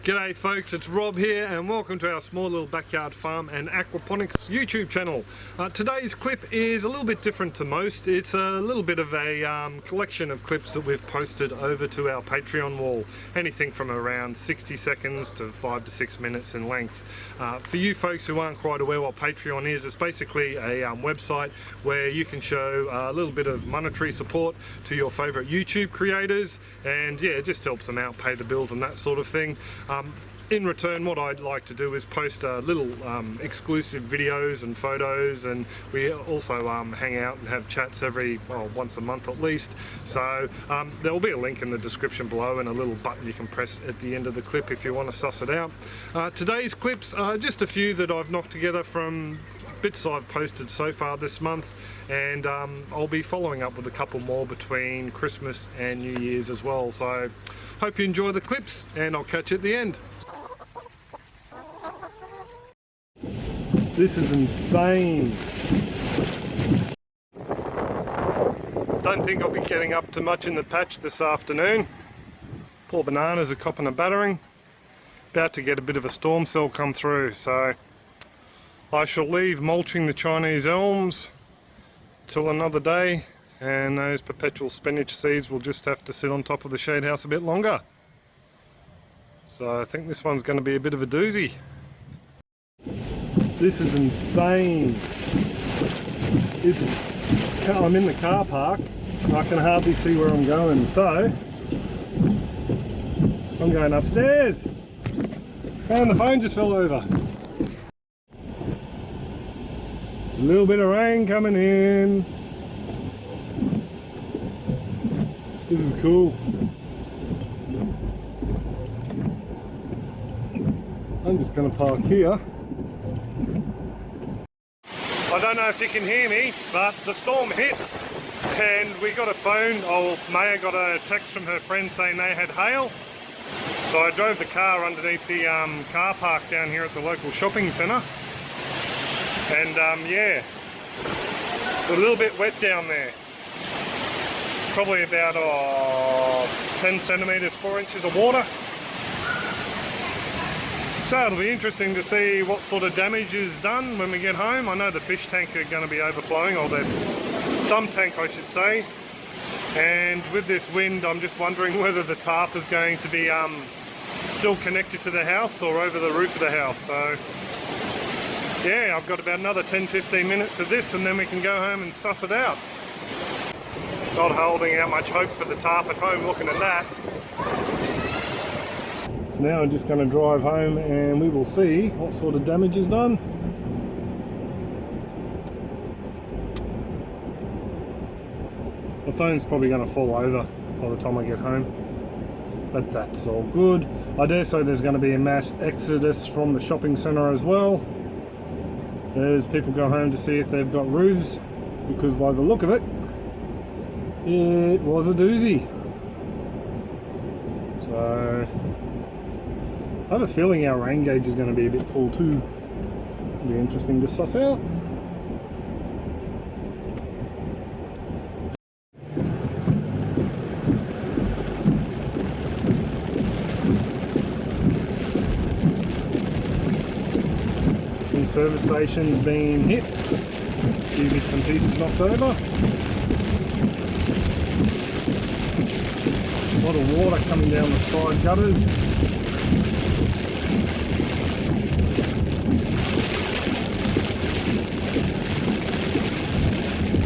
G'day folks, it's Rob here and welcome to our small little backyard farm and aquaponics YouTube channel. Today's clip is a little bit different to most. It's a little bit of a collection of clips that we've posted over to our Patreon wall. Anything from around 60 seconds to 5 to 6 minutes in length. For you folks who aren't quite aware what Patreon is, it's basically a website where you can show a little bit of monetary support to your favourite YouTube creators, and yeah, it just helps them out, pay the bills and that sort of thing. In return, what I'd like to do is post little exclusive videos and photos, and we also hang out and have chats once a month at least. So there will be a link in the description below and a little button you can press at the end of the clip if you want to suss it out. Today's clips are just a few that I've knocked together from bits I've posted so far this month, and I'll be following up with a couple more between Christmas and New Year's as well. So hope you enjoy the clips and I'll catch you at the end. This is insane. Don't think I'll be getting up to much in the patch this afternoon. Poor bananas are copping a battering. About to get a bit of a storm cell come through, so I shall leave mulching the Chinese elms till another day, and those perpetual spinach seeds will just have to sit on top of the shade house a bit longer. So I think this one's going to be a bit of a doozy. This is insane. I'm in the car park. I can hardly see where I'm going, so I'm going upstairs. And the phone just fell over. There's a little bit of rain coming in. This is cool. I'm just going to park here. I don't know if you can hear me, but the storm hit and we got a phone, Maya got a text from her friend saying they had hail. So I drove the car underneath the car park down here at the local shopping centre. And yeah, it's a little bit wet down there. Probably about 10 centimetres, 4 inches of water. So it'll be interesting to see what sort of damage is done when we get home. I know the fish tank are going to be overflowing, or some tank I should say. And with this wind, I'm just wondering whether the tarp is going to be still connected to the house or over the roof of the house. So yeah, I've got about another 10-15 minutes of this and then we can go home and suss it out. Not holding out much hope for the tarp at home looking at that. So now I'm just going to drive home and we will see what sort of damage is done. The phone's probably going to fall over by the time I get home, but that's all good. I dare say there's going to be a mass exodus from the shopping centre as well, as people go home to see if they've got roofs, because by the look of it, it was a doozy. So I have a feeling our rain gauge is going to be a bit full too. It'll be interesting to suss out. The service station's been hit. A few bits and pieces knocked over. A lot of water coming down the side gutters.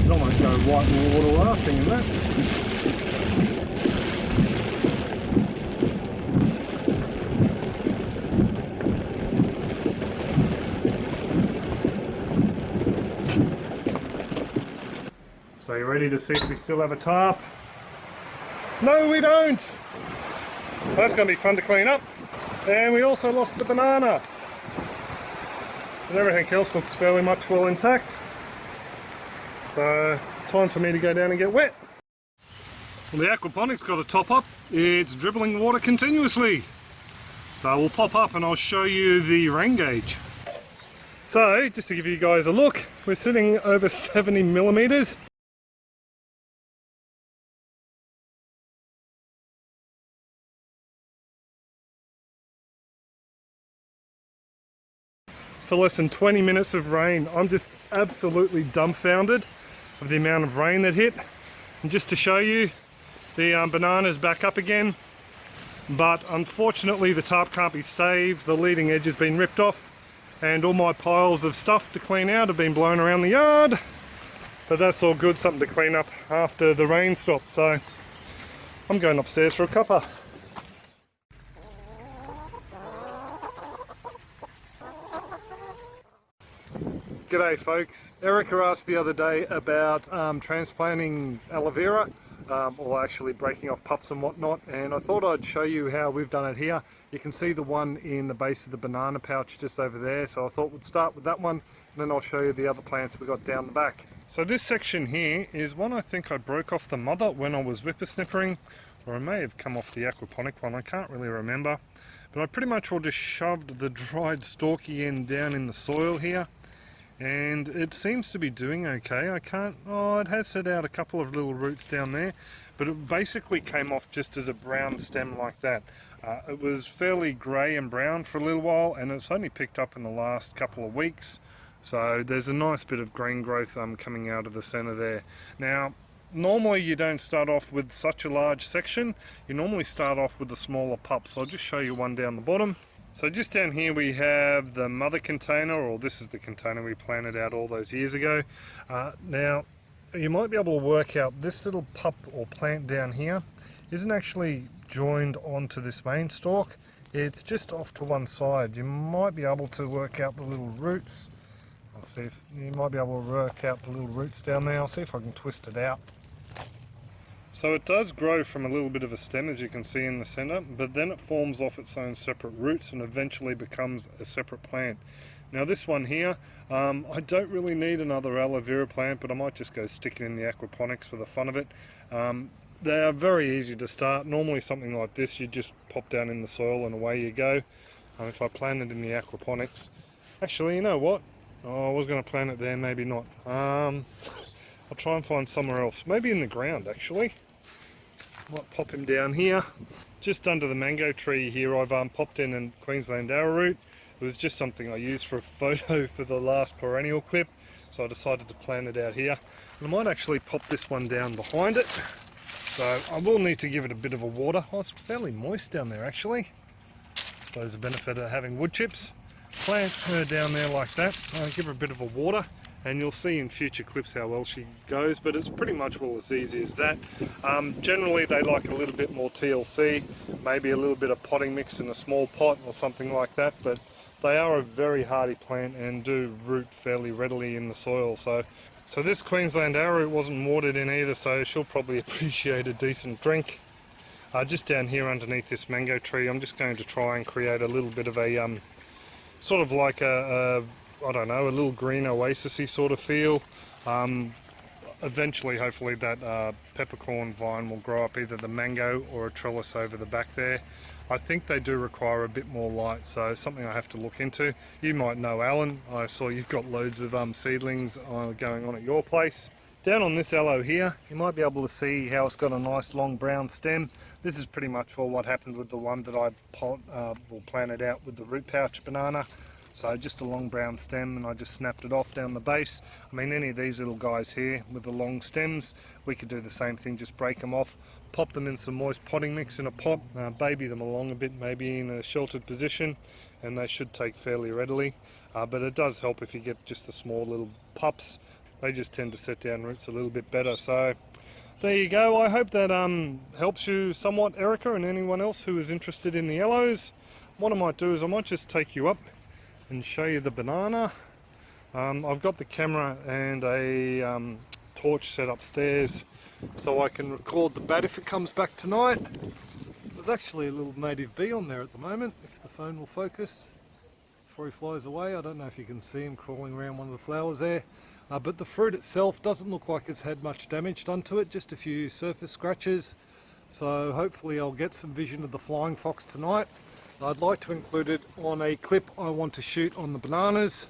Could almost go white water rafting in that. So you ready to see if we still have a tarp? No, we don't! That's going to be fun to clean up. And we also lost the banana. But everything else looks fairly much well intact. So, time for me to go down and get wet. Well, the Aquaponics got a top up. It's dribbling water continuously. So we'll pop up and I'll show you the rain gauge. So, just to give you guys a look, we're sitting over 70 millimeters. for less than 20 minutes of rain. I'm just absolutely dumbfounded of the amount of rain that hit. And just to show you, the banana's back up again, but unfortunately the tarp can't be saved. The leading edge has been ripped off and all my piles of stuff to clean out have been blown around the yard. But that's all good, something to clean up after the rain stops. So I'm going upstairs for a cuppa. G'day folks. Erica asked the other day about transplanting aloe vera, or actually breaking off pups and whatnot, and I thought I'd show you how we've done it here. You can see the one in the base of the banana pouch just over there, so I thought we'd start with that one and then I'll show you the other plants we got down the back. So this section here is one I think I broke off the mother when I was whippersnippering, or I may have come off the aquaponic one, I can't really remember. But I pretty much all just shoved the dried stalky end down in the soil here. And it seems to be doing okay. It has set out a couple of little roots down there, but it basically came off just as a brown stem like that. It was fairly grey and brown for a little while, and it's only picked up in the last couple of weeks. So there's a nice bit of green growth coming out of the centre there. Now, normally you don't start off with such a large section. You normally start off with the smaller pups. I'll just show you one down the bottom. So just down here we have the mother container, or this is the container we planted out all those years ago. Now you might be able to work out this little pup or plant down here isn't actually joined onto this main stalk. It's just off to one side. You might be able to work out the little roots. I'll see if you might be able to work out the little roots down there. I'll see if I can twist it out. So it does grow from a little bit of a stem, as you can see in the center, but then it forms off its own separate roots and eventually becomes a separate plant. Now this one here, I don't really need another aloe vera plant, but I might just go stick it in the aquaponics for the fun of it. They are very easy to start. Normally something like this you just pop down in the soil and away you go. If I plant it in the aquaponics, actually, you know what? Oh, I was going to plant it there, maybe not. I'll try and find somewhere else, maybe in the ground actually. Might pop him down here. Just under the mango tree here I've popped in a Queensland arrowroot. It was just something I used for a photo for the last perennial clip, so I decided to plant it out here. And I might actually pop this one down behind it. So I will need to give it a bit of a water. Oh, it's fairly moist down there actually. I suppose the benefit of having wood chips. Plant her down there like that. Give her a bit of a water. And you'll see in future clips how well she goes, but it's pretty much all as easy as that. Generally they like a little bit more TLC, maybe a little bit of potting mix in a small pot or something like that, but they are a very hardy plant and do root fairly readily in the soil. So this Queensland arrowroot wasn't watered in either, so she'll probably appreciate a decent drink. Just down here underneath this mango tree, I'm just going to try and create a little bit of a, sort of like I don't know, a little green oasis-y sort of feel. Eventually, hopefully, that peppercorn vine will grow up either the mango or a trellis over the back there. I think they do require a bit more light, so something I have to look into. You might know Alan. I saw you've got loads of seedlings going on at your place. Down on this aloe here, you might be able to see how it's got a nice long brown stem. This is pretty much what happened with the one that I planted out with the root pouch banana. So just a long brown stem, and I just snapped it off down the base. I mean, any of these little guys here with the long stems, we could do the same thing, just break them off, pop them in some moist potting mix in a pot, baby them along a bit, maybe in a sheltered position, and they should take fairly readily. But it does help if you get just the small little pups. They just tend to set down roots a little bit better. So there you go. I hope that helps you somewhat, Erica, and anyone else who is interested in the yellows. What I might do is I might just take you up and show you the banana. I've got the camera and a torch set upstairs so I can record the bat if it comes back tonight. There's actually a little native bee on there at the moment, if the phone will focus before he flies away. I don't know if you can see him crawling around one of the flowers there. But the fruit itself doesn't look like it's had much damage done to it, just a few surface scratches. So hopefully I'll get some vision of the flying fox tonight. I'd like to include it on a clip I want to shoot on the bananas.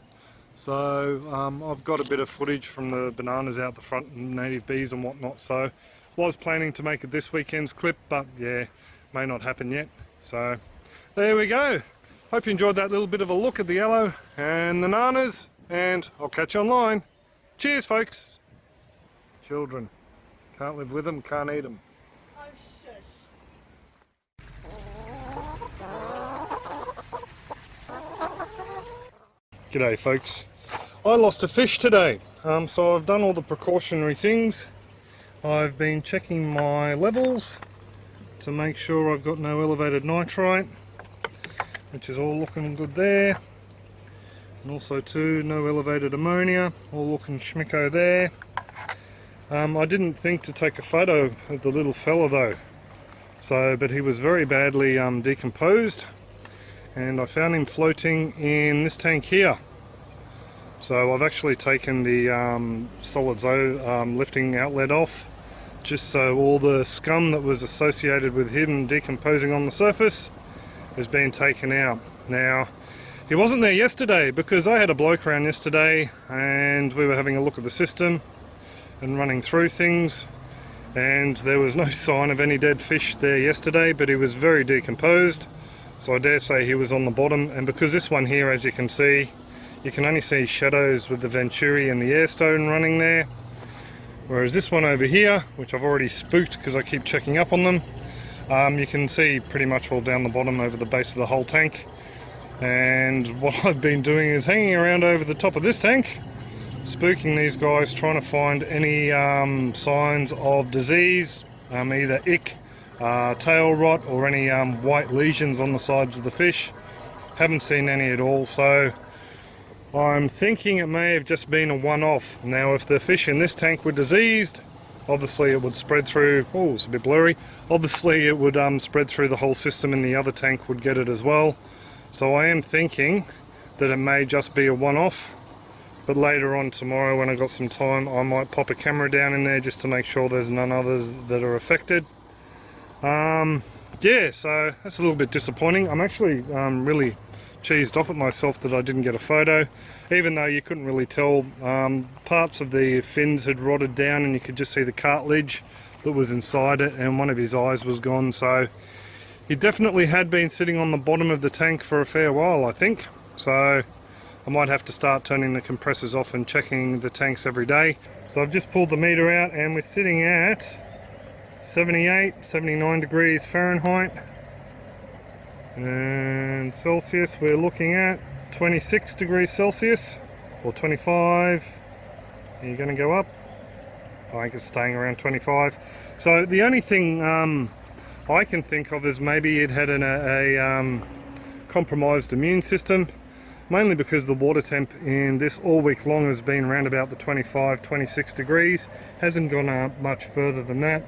So I've got a bit of footage from the bananas out the front and native bees and whatnot. So was planning to make it this weekend's clip, but yeah, may not happen yet. So there we go. hope you enjoyed that little bit of a look at the yellow and the nanas, and I'll catch you online. Cheers, folks. Children, can't live with them, can't eat them. Oh, shush. G'day, folks. I lost a fish today, so I've done all the precautionary things. I've been checking my levels to make sure I've got no elevated nitrite, which is all looking good there. And also too, no elevated ammonia, all looking schmicko there. I didn't think to take a photo of the little fella though, but he was very badly decomposed, and I found him floating in this tank here. So I've actually taken the solids lifting outlet off, just so all the scum that was associated with him decomposing on the surface has been taken out. Now, he wasn't there yesterday because I had a bloke around yesterday and we were having a look at the system and running through things, and there was no sign of any dead fish there yesterday, but he was very decomposed, so I dare say he was on the bottom. And because this one here, as you can see, you can only see shadows with the venturi and the airstone running there, whereas this one over here, which I've already spooked because I keep checking up on them, you can see pretty much all down the bottom over the base of the whole tank. And what I've been doing is hanging around over the top of this tank, spooking these guys, trying to find any signs of disease, either ick, tail rot, or any white lesions on the sides of the fish. Haven't seen any at all, so I'm thinking it may have just been a one-off. Now, if the fish in this tank were diseased, obviously it would spread through, oh, it's a bit blurry, obviously it would spread through the whole system, and the other tank would get it as well. So I am thinking that it may just be a one-off. But later on tomorrow, when I've got some time, I might pop a camera down in there just to make sure there's none others that are affected. Yeah, so that's a little bit disappointing. I'm actually really cheesed off at myself that I didn't get a photo, even though you couldn't really tell. Parts of the fins had rotted down and you could just see the cartilage that was inside it, and one of his eyes was gone. So he definitely had been sitting on the bottom of the tank for a fair while, I think. So I might have to start turning the compressors off and checking the tanks every day. So I've just pulled the meter out and we're sitting at 78, 79 degrees Fahrenheit. And Celsius, we're looking at 26 degrees Celsius, or 25. Are you going to go up? I think it's staying around 25. So the only thing I can think of is maybe it had a compromised immune system, mainly because the water temp in this all week long has been around about the 25-26 degrees, hasn't gone up much further than that,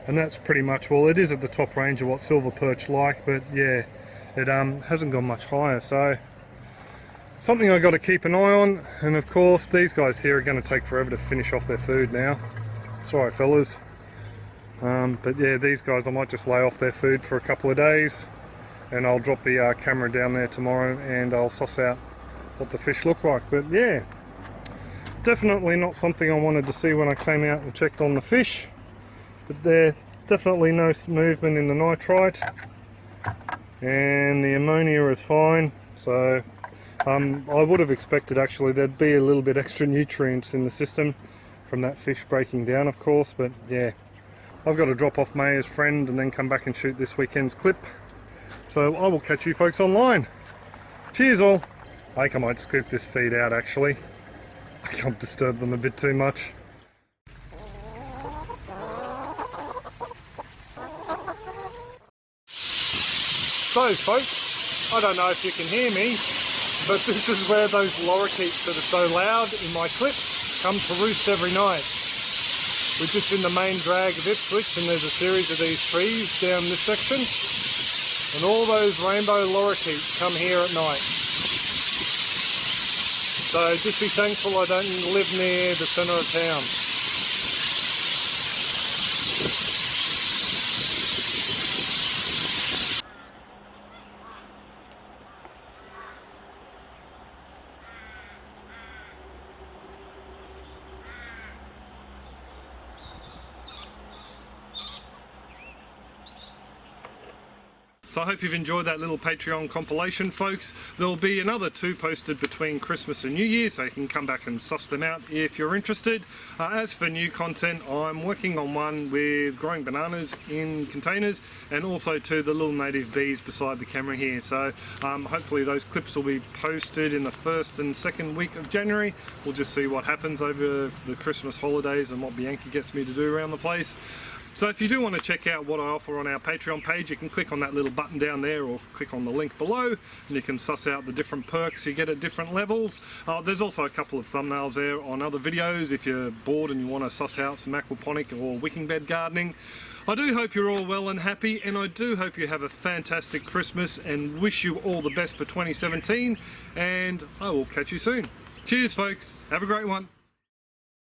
and that's pretty much, well, it is at the top range of what silver perch like, but yeah, it hasn't gone much higher. So something I've got to keep an eye on. And of course these guys here are going to take forever to finish off their food now. Sorry fellas, but yeah, these guys I might just lay off their food for a couple of days, and I'll drop the camera down there tomorrow and I'll suss out what the fish look like. But yeah, definitely not something I wanted to see when I came out and checked on the fish. But there definitely no movement in the nitrite, and the ammonia is fine. So I would have expected actually there'd be a little bit extra nutrients in the system from that fish breaking down, of course. But yeah, I've got to drop off Maya's friend and then come back and shoot this weekend's clip. So I will catch you folks online. Cheers all. I think I might scoop this feed out actually. I can't disturb them a bit too much. So folks, I don't know if you can hear me, but this is where those lorikeets that are so loud in my clips come to roost every night. We're just in the main drag of Ipswich, and there's a series of these trees down this section, and all those rainbow lorikeets come here at night. So just be thankful I don't live near the centre of town. So I hope you've enjoyed that little Patreon compilation, folks. There'll be another 2 posted between Christmas and New Year, so you can come back and suss them out if you're interested. As for new content, I'm working on one with growing bananas in containers, and also to the little native bees beside the camera here. So hopefully those clips will be posted in the 1st and 2nd week of January. We'll just see what happens over the Christmas holidays and what Bianca gets me to do around the place. So if you do want to check out what I offer on our Patreon page, you can click on that little button down there or click on the link below, and you can suss out the different perks you get at different levels. There's also a couple of thumbnails there on other videos if you're bored and you want to suss out some aquaponic or wicking bed gardening. I do hope you're all well and happy, and I do hope you have a fantastic Christmas and wish you all the best for 2017, and I will catch you soon. Cheers folks, have a great one.